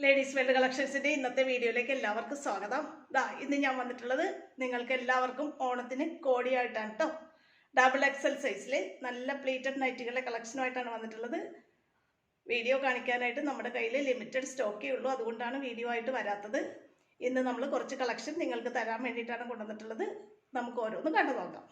Ladies wear കളക്ഷൻസിന്റെ ഇന്നത്തെ വീഡിയോയിലേക്ക് എല്ലാവർക്കും സ്വാഗതം. ഇന്ന് ഞാൻ വന്നിട്ടുള്ളത് നിങ്ങൾക്ക് എല്ലാവർക്കും ഓണത്തിന് കോടിയായിട്ടാണ് കേട്ടോ. ഡബിൾ എക്സൽ സൈസിൽ നല്ല പ്ലേറ്റഡ് നൈറ്റുകളുടെ കളക്ഷനുമായിട്ടാണ് വന്നിട്ടുള്ളത്. വീഡിയോ കാണിക്കാനായിട്ട് നമ്മുടെ കയ്യിൽ ലിമിറ്റഡ് സ്റ്റോക്കേ ഉള്ളൂ, അതുകൊണ്ടാണ് വീഡിയോ ആയിട്ട് വരാത്തത്. ഇന്ന് നമ്മൾ കുറച്ച് കളക്ഷൻ നിങ്ങൾക്ക് തരാൻ വേണ്ടിയിട്ടാണ് കൊണ്ടുവന്നിട്ടുള്ളത്. നമുക്ക് ഓരോന്ന് കണ്ടു നോക്കാം.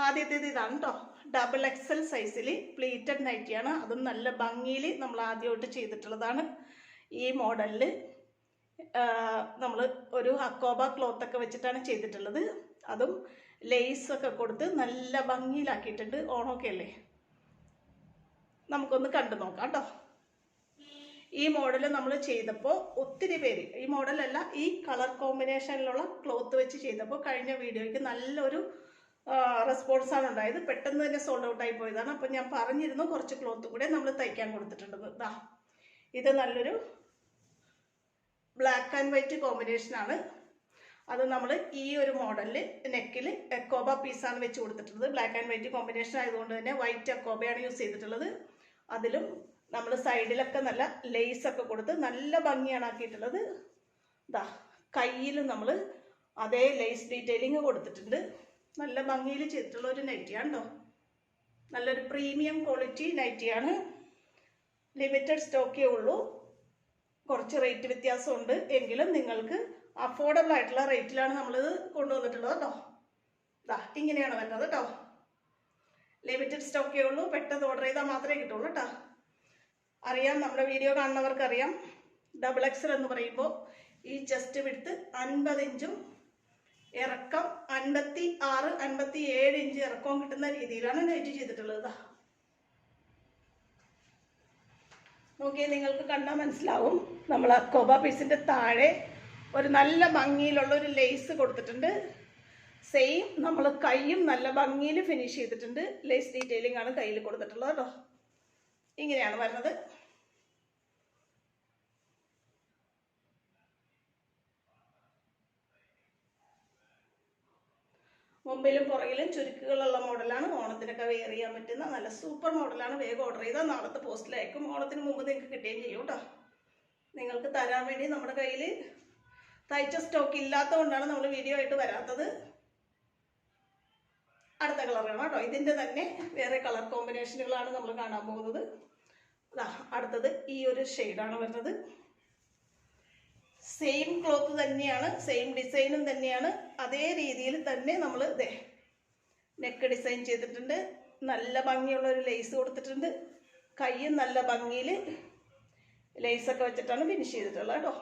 ആദ്യത്തേത് ഇതാണ് കേട്ടോ. ഡബിൾ എക്സൽ സൈസിൽ പ്ലീറ്റഡ് നൈറ്റിയാണ്, അതും നല്ല ഭംഗിയിൽ നമ്മൾ ആദ്യമായിട്ട് ചെയ്തിട്ടുള്ളതാണ്. ഈ മോഡലിൽ നമ്മൾ ഒരു അക്കോബ ക്ലോത്ത് ഒക്കെ വെച്ചിട്ടാണ് ചെയ്തിട്ടുള്ളത്. അതും ലേസൊക്കെ കൊടുത്ത് നല്ല ഭംഗിയിലാക്കിയിട്ടുണ്ട്. ഓണമൊക്കെ അല്ലേ, നമുക്കൊന്ന് കണ്ടു നോക്കാം കേട്ടോ. ഈ മോഡൽ നമ്മൾ ചെയ്തപ്പോൾ ഒത്തിരി പേര്, ഈ മോഡലല്ല ഈ കളർ കോമ്പിനേഷനിലുള്ള ക്ലോത്ത് വെച്ച് ചെയ്തപ്പോൾ കഴിഞ്ഞ വീഡിയോയ്ക്ക് നല്ലൊരു റെസ്പോൺസാണ് ഉണ്ടായത്. പെട്ടെന്ന് തന്നെ സോൾഡ് ഔട്ട് ആയി പോയതാണ്. അപ്പം ഞാൻ പറഞ്ഞിരുന്നു കുറച്ച് ക്ലോത്ത് കൂടെ നമ്മൾ തയ്ക്കാൻ കൊടുത്തിട്ടുണ്ടെന്ന്. ഇത് നല്ലൊരു ബ്ലാക്ക് ആൻഡ് വൈറ്റ് കോമ്പിനേഷനാണ്. അത് നമ്മൾ ഈ ഒരു മോഡലിൽ നെക്കിൽ അക്കോബ പീസാണ് വെച്ച് കൊടുത്തിട്ടുള്ളത്. ബ്ലാക്ക് ആൻഡ് വൈറ്റ് കോമ്പിനേഷൻ ആയതുകൊണ്ട് തന്നെ വൈറ്റ് അക്കോബയാണ് യൂസ് ചെയ്തിട്ടുള്ളത്. അതിലും നമ്മൾ സൈഡിലൊക്കെ നല്ല ലേസൊക്കെ കൊടുത്ത് നല്ല ഭംഗിയാണ് ആക്കിയിട്ടുള്ളത്. കയ്യിൽ നമ്മൾ അതേ ലേസ് ഡീറ്റെയിലിങ് കൊടുത്തിട്ടുണ്ട്. നല്ല ഭംഗിയിൽ ചെയ്തിട്ടുള്ള ഒരു നൈറ്റിയാണ് കേട്ടോ. നല്ലൊരു പ്രീമിയം ക്വാളിറ്റി നൈറ്റിയാണ്. ലിമിറ്റഡ് സ്റ്റോക്കേ ഉള്ളൂ. കുറച്ച് റേറ്റ് വ്യത്യാസമുണ്ട്, എങ്കിലും നിങ്ങൾക്ക് അഫോർഡബിൾ ആയിട്ടുള്ള റേറ്റിലാണ് നമ്മളിത് കൊണ്ടുവന്നിട്ടുള്ളത് കേട്ടോ. ഇങ്ങനെയാണ് വരുന്നത് കേട്ടോ. ലിമിറ്റഡ് സ്റ്റോക്കേ ഉള്ളൂ. പെട്ടെന്ന് ഓർഡർ ചെയ്താൽ മാത്രമേ കിട്ടുള്ളൂ കേട്ടോ. അറിയാം, നമ്മുടെ വീഡിയോ കാണുന്നവർക്കറിയാം, ഡബിൾ എക്സൽ എന്ന് പറയുമ്പോൾ ഈ ചെസ്റ്റ് വിഡ്ത്ത് 50 ഇഞ്ചും ഇറക്കം 56-57 ഇഞ്ച് ഇറക്കവും കിട്ടുന്ന രീതിയിലാണ് നൈറ്റ് ചെയ്തിട്ടുള്ളത്. നോക്കിയേ, നിങ്ങൾക്ക് കണ്ടാൽ മനസ്സിലാവും. നമ്മൾ അക്കോബ പീസിൻ്റെ താഴെ ഒരു നല്ല ഭംഗിയിലുള്ള ഒരു ലേസ് കൊടുത്തിട്ടുണ്ട്. സെയിം നമ്മൾ കൈയും നല്ല ഭംഗിയിൽ ഫിനിഷ് ചെയ്തിട്ടുണ്ട്. ലേസ് ഡീറ്റെയിലിംഗ് ആണ് കയ്യിൽ കൊടുത്തിട്ടുള്ളത് കേട്ടോ. ഇങ്ങനെയാണ് വരുന്നത്. മുമ്പിലും പുറകിലും ചുരുക്കുകളുള്ള മോഡലാണ്. ഓണത്തിനൊക്കെ വെയർ ചെയ്യാൻ പറ്റുന്ന നല്ല സൂപ്പർ മോഡലാണ്. വേഗം ഓർഡർ ചെയ്താൽ നാളത്തെ പോസ്റ്റിലയക്കും. ഓണത്തിന് മുമ്പ് നിങ്ങൾക്ക് കിട്ടുകയും ചെയ്യും കേട്ടോ. നിങ്ങൾക്ക് തരാൻ വേണ്ടി നമ്മുടെ കയ്യിൽ തയ്ച്ച സ്റ്റോക്ക് ഇല്ലാത്തതുകൊണ്ടാണ് നമ്മൾ വീഡിയോ ആയിട്ട് വരാത്തത്. അടുത്ത കളറാണ് കേട്ടോ. ഇതിൻ്റെ തന്നെ വേറെ കളർ കോമ്പിനേഷനുകളാണ് നമ്മൾ കാണാൻ പോകുന്നത്. അടുത്തത് ഈ ഒരു ഷെയ്ഡാണ് വരുന്നത്. സെയിം ക്ലോത്ത് തന്നെയാണ്, സെയിം ഡിസൈനും തന്നെയാണ്. അതേ രീതിയിൽ തന്നെ നമ്മൾ നെക്ക് ഡിസൈൻ ചെയ്തിട്ടുണ്ട്. നല്ല ഭംഗിയുള്ള ഒരു ലേസ് കൊടുത്തിട്ടുണ്ട്. കൈയും നല്ല ഭംഗിയിൽ ലേസൊക്കെ വെച്ചിട്ടാണ് ഫിനിഷ് ചെയ്തിട്ടുള്ളത് കേട്ടോ.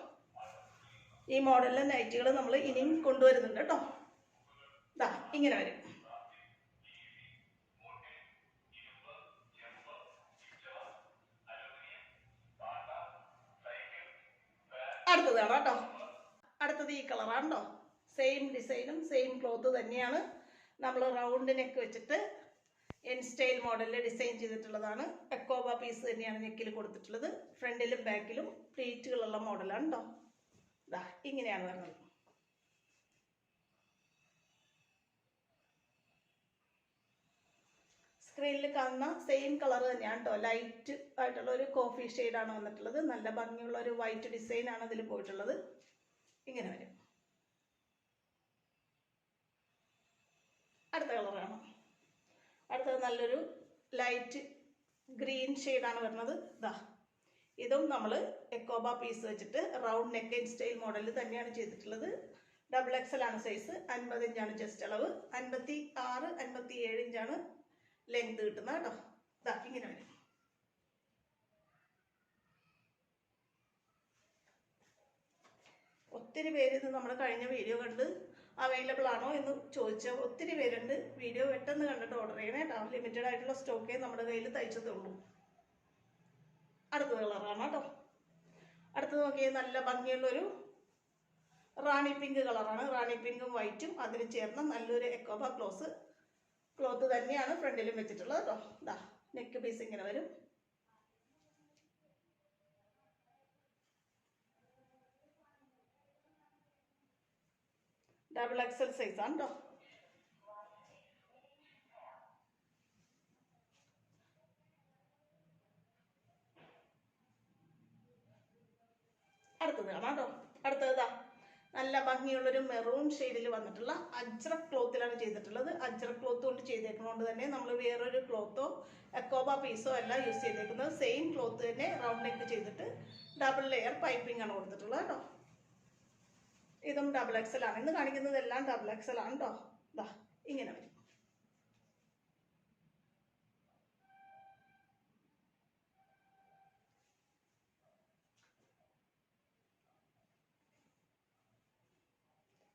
ഈ മോഡലിലെ നൈറ്റുകൾ നമ്മൾ ഇനിയും കൊണ്ടുവരുന്നുണ്ട് കേട്ടോ. ഇങ്ങനെ വരും. അടുത്തതാണ് കേട്ടോ. അടുത്തത് ഈ കളറാണ് കേട്ടോ. സെയിം ഡിസൈനും സെയിം ക്ലോത്ത് തന്നെയാണ്. നമ്മൾ റൗണ്ട് നെക്ക് വെച്ചിട്ട് എൻ സ്റ്റൈൽ മോഡലിൽ ഡിസൈൻ ചെയ്തിട്ടുള്ളതാണ്. അക്കോബ പീസ് തന്നെയാണ് നെക്കിൽ കൊടുത്തിട്ടുള്ളത്. ഫ്രണ്ടിലും ബാക്കിലും പ്ലീറ്റുകളുള്ള മോഡലാണ് കേട്ടോ. ഇങ്ങനെയാണ് വരുന്നത്. സ്ക്രീനിൽ കാണുന്ന സെയിം കളർ തന്നെയാണ് കേട്ടോ. ലൈറ്റ് ആയിട്ടുള്ള ഒരു കോഫി ഷെയ്ഡാണ് വന്നിട്ടുള്ളത്. നല്ല ഭംഗിയുള്ള ഒരു വൈറ്റ് ഡിസൈനാണ് അതിൽ പോയിട്ടുള്ളത്. ഇങ്ങനെ വരും. അടുത്ത കളറാണ്. അടുത്തത് നല്ലൊരു ലൈറ്റ് ഗ്രീൻ ഷെയ്ഡാണ് വരുന്നത്. ഇതും നമ്മൾ എക്കോബ പീസ് വെച്ചിട്ട് റൗണ്ട് നെക്ക് സ്റ്റൈൽ മോഡലിൽ തന്നെയാണ് ചെയ്തിട്ടുള്ളത്. ഡബിൾ എക്സൽ ആണ് സൈസ്. 50 ഇഞ്ചാണ് ചെസ്റ്റ് അളവ്. 56-57 ഇഞ്ചാണ് ലെങ്ത് കിട്ടുന്ന കേട്ടോ. ഇങ്ങനെ വരും. ഒത്തിരി പേര് ഇത് നമ്മുടെ കഴിഞ്ഞ വീഡിയോ കണ്ട് അവൈലബിൾ ആണോ എന്ന് ചോദിച്ച ഒത്തിരി പേരുണ്ട്. വീഡിയോ പെട്ടെന്ന് കണ്ടിട്ട് ഓർഡർ ചെയ്യണേ കേട്ടോ. ലിമിറ്റഡ് ആയിട്ടുള്ള സ്റ്റോക്കേ നമ്മുടെ കയ്യിൽ തയ്ച്ചതേ ഉള്ളൂ. അടുത്ത കളറാണ് കേട്ടോ. അടുത്തത് നോക്കിയാൽ നല്ല ഭംഗിയുള്ളൊരു റാണി പിങ്ക് കളറാണ്. റാണി പിങ്കും വൈറ്റും അതിന് ചേർന്ന നല്ലൊരു എക്കോബ ക്ലോത്ത് തന്നെയാണ് ഫ്രണ്ടിലും വെച്ചിട്ടുള്ളത് കേട്ടോ. നെക്ക് പീസ് ഇങ്ങനെ വരും. ഡബിൾ എക്സൽ സൈസാണ് കേട്ടോ. അടുത്തത് കാണാം കേട്ടോ. അടുത്തതാ നല്ല ഭംഗിയുള്ളൊരു മെറൂൺ ഷെയ്ഡിൽ വന്നിട്ടുള്ള അജ്രക് ക്ലോത്തിലാണ് ചെയ്തിട്ടുള്ളത്. അജ്രക് ക്ലോത്ത് കൊണ്ട് ചെയ്തേക്കുന്നതുകൊണ്ട് തന്നെ നമ്മൾ വേറൊരു ക്ലോത്തോ എക്കോബ പീസോ അല്ല യൂസ് ചെയ്തേക്കുന്നത്. സെയിം ക്ലോത്ത് തന്നെ റൗണ്ട് നെക്ക് ചെയ്തിട്ട് ഡബിൾ ലെയർ പൈപ്പിംഗ് ആണ് കൊടുത്തിട്ടുള്ളത് കേട്ടോ. ഇതും ഡബിൾ എക്സൽ ആണ്. ഇന്ന് കാണിക്കുന്നത് എല്ലാം ഡബിൾ എക്സൽ ആണ് കേട്ടോ. ഇതാ ഇങ്ങനെ വരും.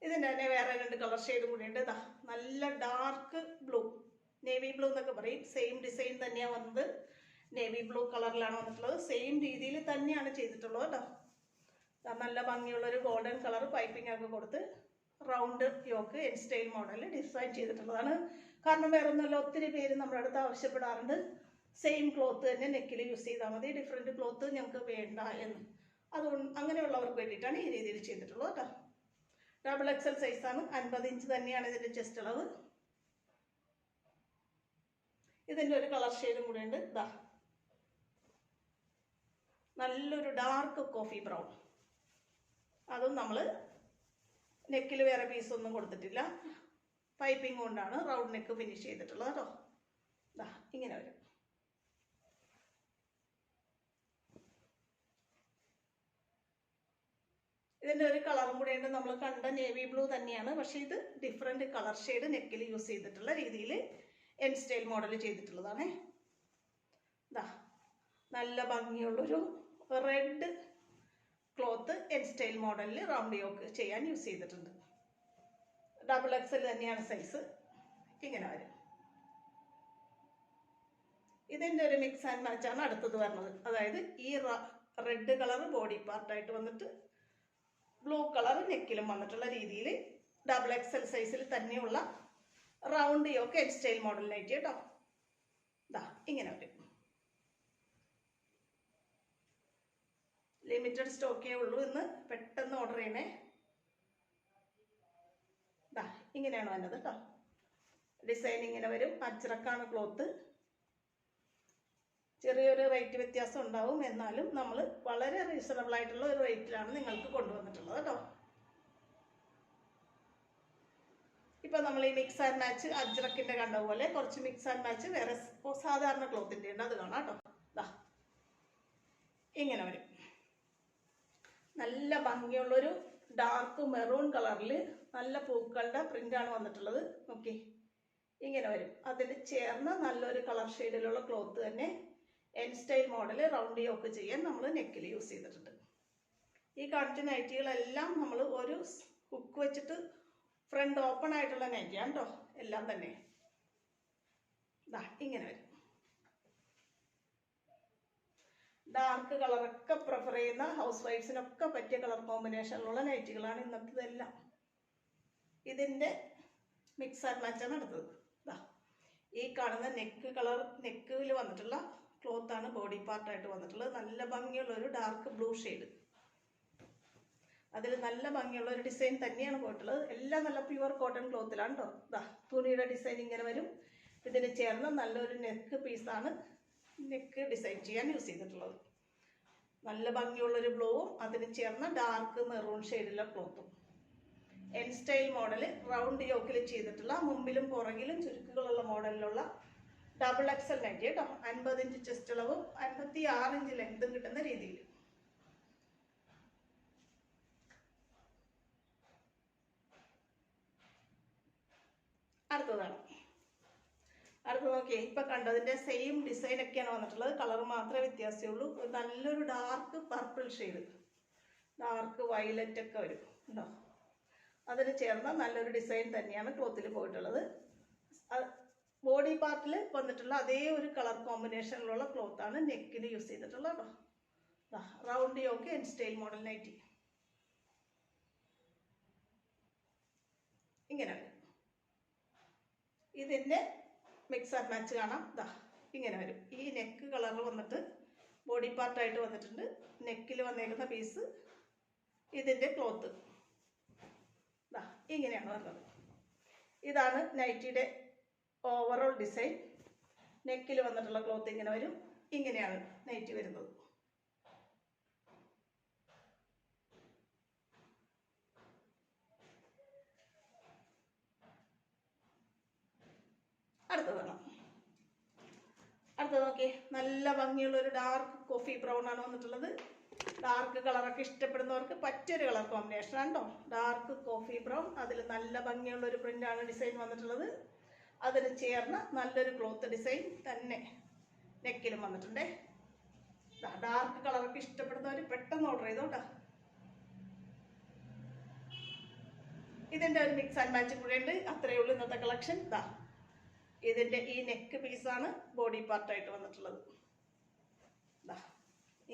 ഇതിൻ്റെ തന്നെ വേറെ 2 കളർ ഷെയ്ഡും കൂടി ഉണ്ട്. ഇതാ നല്ല ഡാർക്ക് ബ്ലൂ, നേവി ബ്ലൂ എന്നൊക്കെ പറയും. സെയിം ഡിസൈൻ തന്നെയാണ് വന്നത്. നേവി ബ്ലൂ കളറിലാണ് വന്നിട്ടുള്ളത്. സെയിം രീതിയിൽ തന്നെയാണ് ചെയ്തിട്ടുള്ളത് കേട്ടോ. നല്ല ഭംഗിയുള്ളൊരു ഗോൾഡൻ കളർ പൈപ്പിംഗ് ഒക്കെ കൊടുത്ത് റൗണ്ട് യോക്ക് എൻ സ്റ്റൈൽ മോഡലിൽ ഡിസൈൻ ചെയ്തിട്ടുള്ളതാണ്. കാരണം വേറെ ഒന്നുമല്ല, ഒത്തിരി പേര് നമ്മുടെ അടുത്ത് ആവശ്യപ്പെടാറുണ്ട് സെയിം ക്ലോത്ത് തന്നെ നെക്കിൽ യൂസ് ചെയ്താൽ മതി, ഡിഫറെൻറ്റ് ക്ലോത്ത് ഞങ്ങൾക്ക് വേണ്ട എന്ന്. അതുകൊണ്ട് അങ്ങനെയുള്ളവർക്ക് വേണ്ടിയിട്ടാണ് ഈ രീതിയിൽ ചെയ്തിട്ടുള്ളത് കേട്ടോ. ഡബിൾ എക്സൽ സൈസാണ്. 50 ഇഞ്ച് തന്നെയാണ് ഇതിൻ്റെ ചെസ്റ്റ് അളവ്. ഇതിൻ്റെ ഒരു കളർ ഷെയ്ഡും കൂടെ ഉണ്ട്. ഇതാ നല്ലൊരു ഡാർക്ക് കോഫി ബ്രൗൺ. അതും നമ്മൾ നെക്കിൽ വേറെ പീസൊന്നും കൊടുത്തിട്ടില്ല, പൈപ്പിംഗ് കൊണ്ടാണ് റൗണ്ട് നെക്ക് ഫിനിഷ് ചെയ്തിട്ടുള്ളത് കേട്ടോ. ഇതാ ഇങ്ങനെ വരും. ഇതിൻ്റെ ഒരു കളറും കൂടെ ഉണ്ട്. നമ്മൾ കണ്ട നേവി ബ്ലൂ തന്നെയാണ്, പക്ഷെ ഇത് ഡിഫറെൻറ്റ് കളർ ഷെയ്ഡ് നെക്കിൽ യൂസ് ചെയ്തിട്ടുള്ള രീതിയിൽ എൻ സ്റ്റൈൽ മോഡൽ ചെയ്തിട്ടുള്ളതാണ്. ഇതാ നല്ല ഭംഗിയുള്ളൊരു റെഡ് ക്ലോത്ത് എൻ സ്റ്റൈൽ മോഡലിൽ റൗണ്ട് യോക്ക് ചെയ്യാൻ യൂസ് ചെയ്തിട്ടുണ്ട്. ഡബിൾ എക്സൽ തന്നെയാണ് സൈസ്. ഇങ്ങനെ വരും. ഇതിൻ്റെ ഒരു മിക്സ് ആൻഡ് മാച്ചാണ് അടുത്തത് വരുന്നത്. അതായത് ഈ റെഡ് കളർ ബോഡി പാർട്ടായിട്ട് വന്നിട്ട് ബ്ലൂ കളർ നെക്കിലും വന്നിട്ടുള്ള രീതിയിൽ ഡബിൾ എക്സൽ സൈസിൽ തന്നെയുള്ള റൗണ്ട് യോക്ക് എൻ സ്റ്റൈൽ മോഡലിനായിട്ട് കേട്ടോ. ഇതാ ഇങ്ങനെ വരും. ലിമിറ്റഡ് സ്റ്റോക്കേ ഉള്ളൂ, ഇന്ന് പെട്ടെന്ന് ഓർഡർ ചെയ്യണേ. ഇതാ ഇങ്ങനെയാണ് വന്നത് കേട്ടോ. ഡിസൈൻ ഇങ്ങനെ വരും. അജ്രക്കാണ് ക്ലോത്ത്. ചെറിയൊരു റേറ്റ് വ്യത്യാസം ഉണ്ടാവും, എന്നാലും നമ്മൾ വളരെ റീസണബിൾ ആയിട്ടുള്ള ഒരു റേറ്റിലാണ് നിങ്ങൾക്ക് കൊണ്ടുവന്നിട്ടുള്ളത് കേട്ടോ. ഇപ്പം നമ്മൾ ഈ മിക്സ് ആൻഡ് മാച്ച് അജ്രക്കിൻ്റെ കണ്ട പോലെ കുറച്ച് മിക്സ് ആൻഡ് മാച്ച് വേറെ സാധാരണ ക്ലോത്തിൻ്റെ ഉണ്ട്, അത് കാണാം കേട്ടോ. ഇതാ ഇങ്ങനെ വരും. നല്ല ഭംഗിയുള്ളൊരു ഡാർക്ക് മെറൂൺ കളറിൽ നല്ല പൂക്കളുടെ പ്രിൻ്റാണ് വന്നിട്ടുള്ളത്. ഓക്കെ, ഇങ്ങനെ വരും. അതിന് ചേർന്ന നല്ലൊരു കളർ ഷെയ്ഡിലുള്ള ക്ലോത്ത് തന്നെ N style model round yoke ചെയ്യാൻ നമ്മൾ നെക്കിൽ യൂസ് ചെയ്തിട്ടുണ്ട്. ഈ കാണിച്ച നൈറ്റികളെല്ലാം നമ്മൾ ഒരു ഹുക്ക് വെച്ചിട്ട് ഫ്രണ്ട് ഓപ്പൺ ആയിട്ടുള്ള നൈറ്റിയാണ് കേട്ടോ, എല്ലാം തന്നെ. ഇതാ ഇങ്ങനെ വരും. ഡാർക്ക് കളറൊക്കെ പ്രിഫർ ചെയ്യുന്ന ഹൗസ് വൈഫ്സിനൊക്കെ പറ്റിയ കളർ കോമ്പിനേഷനിലുള്ള നൈറ്റികളാണ് ഇന്നത്തേതെല്ലാം. ഇതിൻ്റെ മിക്സ് ആൻഡ് മാച്ചാണ് അടുത്തത്. ഇതാ ഈ കാണുന്ന നെക്ക് കളർ നെക്കിൽ വന്നിട്ടുള്ള ക്ലോത്താണ് ബോഡി പാർട്ടായിട്ട് വന്നിട്ടുള്ളത്. നല്ല ഭംഗിയുള്ള ഒരു ഡാർക്ക് ബ്ലൂ ഷെയ്ഡ്. അതിൽ നല്ല ഭംഗിയുള്ള ഒരു ഡിസൈൻ തന്നെയാണ് പോയിട്ടുള്ളത്. എല്ലാം നല്ല പ്യുവർ കോട്ടൺ ക്ലോത്തിലാണ് കേട്ടോ. ഇതാ തുണിയുടെ ഡിസൈൻ ഇങ്ങനെ വരും. ഇതിന് ചേർന്ന് നല്ലൊരു നെക്ക് പീസാണ് നെക്ക് ഡിസൈൻ ചെയ്യാൻ യൂസ് ചെയ്തിട്ടുള്ളത്. നല്ല ഭംഗിയുള്ളൊരു ബ്ലൂവും അതിന് ചേർന്ന ഡാർക്ക് മെറൂൺ ഷെയ്ഡിലുള്ള ക്ലോത്തും. എൻ സ്റ്റൈൽ മോഡൽ റൗണ്ട് യോക്കിൽ ചെയ്തിട്ടുള്ള മുമ്പിലും പുറകിലും ചുരുക്കുകളുള്ള മോഡലിലുള്ള ഡബിൾ എക്സൽ നൈറ്റി കേട്ടോ. 50 ഇഞ്ച് ചെസ്റ്റ് അളവും 56 ഇഞ്ച് ലെങ്തും കിട്ടുന്ന രീതിയിൽ. അടുത്തതാണ്. അടുത്ത നോക്കിയേ, ഇപ്പം കണ്ടതിൻ്റെ സെയിം ഡിസൈൻ ഒക്കെയാണ് വന്നിട്ടുള്ളത്. കളർ മാത്രമേ വ്യത്യാസമുള്ളൂ. നല്ലൊരു dark purple shade, dark violet ഒക്കെ വരും ഉണ്ടോ. അതിന് ചേർന്ന നല്ലൊരു ഡിസൈൻ തന്നെയാണ് ക്ലോത്തിൽ പോയിട്ടുള്ളത്. ബോഡി പാർട്ടിൽ വന്നിട്ടുള്ള അതേ ഒരു കളർ കോമ്പിനേഷനിലുള്ള ക്ലോത്താണ് നെക്കിന് യൂസ് ചെയ്തിട്ടുള്ളത് കേട്ടോ. Round yoke N style model nighty ഇങ്ങനെ വരും. ഇതിൻ്റെ മിക്സ് ആൻഡ് മാച്ച് കാണാം. ദാ ഇങ്ങനെ വരും. ഈ നെക്ക് കളർ വന്നിട്ട് ബോഡി പാർട്ടായിട്ട് വന്നിട്ടുണ്ട്. നെക്കിൽ വന്നേക്കുന്ന പീസ് ഇതിൻ്റെ ക്ലോത്ത് ദാ ഇങ്ങനെയാണ് വരുന്നത്. ഇതാണ് നൈറ്റിയുടെ ഓവറോൾ ഡിസൈൻ. നെക്കിൽ വന്നിട്ടുള്ള ക്ലോത്ത് ഇങ്ങനെ വരും. ഇങ്ങനെയാണ് നൈറ്റി വരുന്നത്. അടുത്തതാണ്. അടുത്തത് നോക്കി, നല്ല ഭംഗിയുള്ള ഒരു ഡാർക്ക് കോഫി ബ്രൗൺ ആണ് വന്നിട്ടുള്ളത്. ഡാർക്ക് കളറൊക്കെ ഇഷ്ടപ്പെടുന്നവർക്ക് പറ്റിയൊരു കളർ കോമ്പിനേഷൻ ആണോ. ഡാർക്ക് കോഫി ബ്രൗൺ, അതിൽ നല്ല ഭംഗിയുള്ള ഒരു പ്രിൻ്റാണ് ഡിസൈൻ വന്നിട്ടുള്ളത്. അതിന് ചേർന്ന നല്ലൊരു ക്ലോത്ത് ഡിസൈൻ തന്നെ നെക്കിലും വന്നിട്ടുണ്ടേ. ഡാർക്ക് കളറൊക്കെ ഇഷ്ടപ്പെടുന്നവർ പെട്ടെന്ന് ഓർഡർ ചെയ്തോട്ടാ. ഇതിൻ്റെ ഒരു മിക്സ് ആൻഡ് മാച്ച് കൂടെ ഉണ്ട്. അത്രയേ ഉള്ളൂ ഇന്നത്തെ കളക്ഷൻ. ഇതിൻ്റെ ഈ നെക്ക് പീസാണ് ബോഡി പാർട്ടായിട്ട് വന്നിട്ടുള്ളത്.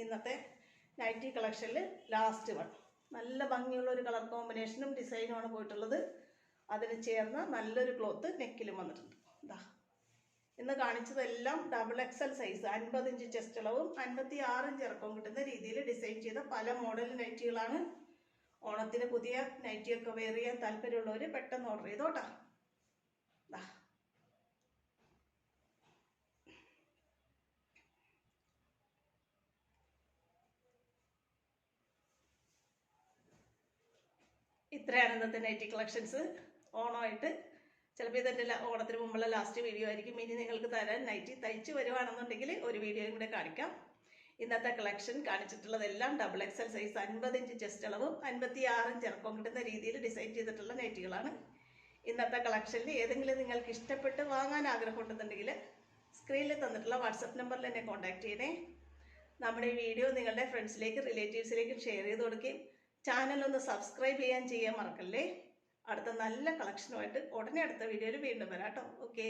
ഇന്നത്തെ നൈറ്റി കളക്ഷനിൽ ലാസ്റ്റ് വൺ. നല്ല ഭംഗിയുള്ള ഒരു കളർ കോമ്പിനേഷനും ഡിസൈനുമാണ് പോയിട്ടുള്ളത്. അതിന് ചേർന്ന നല്ലൊരു ക്ലോത്ത് നെക്കിലും വന്നിട്ടുണ്ട്. ഇന്ന് കാണിച്ചതെല്ലാം XXL സൈസ്, 50 ഇഞ്ച് ചെസ്റ്റ് അളവും 56 ഇഞ്ച് ഇറക്കവും കിട്ടുന്ന രീതിയിൽ ഡിസൈൻ ചെയ്ത പല മോഡൽ നൈറ്റികളാണ്. ഓണത്തിന് പുതിയ നൈറ്റിയൊക്കെ വെയർ ചെയ്യാൻ താല്പര്യമുള്ളവർ പെട്ടെന്ന് ഓർഡർ ചെയ്തോട്ടാ. ഇത്രയാണ് ഇന്നത്തെ നൈറ്റി കളക്ഷൻസ്. ഓണമായിട്ട് ചിലപ്പോൾ ഇതെൻ്റെ ഓണത്തിന് മുമ്പുള്ള ലാസ്റ്റ് വീഡിയോ ആയിരിക്കും. ഇനി നിങ്ങൾക്ക് തരാൻ നൈറ്റി തയ്ച്ച് വരുവാണെന്നുണ്ടെങ്കിൽ ഒരു വീഡിയോയും കൂടെ കാണിക്കാം. ഇന്നത്തെ കളക്ഷൻ കാണിച്ചിട്ടുള്ളതെല്ലാം XXL സൈസ്, 50 ഇഞ്ച് ചെസ്റ്റ് അളവും 56 ഇഞ്ച് ഇറക്കം കിട്ടുന്ന രീതിയിൽ ഡിസൈൻ ചെയ്തിട്ടുള്ള നൈറ്റികളാണ്. ഇന്നത്തെ കളക്ഷനിൽ ഏതെങ്കിലും നിങ്ങൾക്ക് ഇഷ്ടപ്പെട്ട് വാങ്ങാൻ ആഗ്രഹമുണ്ടെന്നുണ്ടെങ്കിൽ സ്ക്രീനിൽ തന്നിട്ടുള്ള വാട്സപ്പ് നമ്പറിൽ എന്നെ കോൺടാക്ട് ചെയ്യണേ. നമ്മുടെ ഈ വീഡിയോ നിങ്ങളുടെ ഫ്രണ്ട്സിലേക്കും റിലേറ്റീവ്സിലേക്കും ഷെയർ ചെയ്ത് കൊടുക്കുകയും ചാനലൊന്ന് സബ്സ്ക്രൈബ് ചെയ്യാൻ മറക്കല്ലേ. അടുത്ത നല്ല കളക്ഷനുമായിട്ട് ഉടനെ അടുത്ത വീഡിയോയിൽ വീണ്ടും വരാം കേട്ടോ. ഓക്കെ.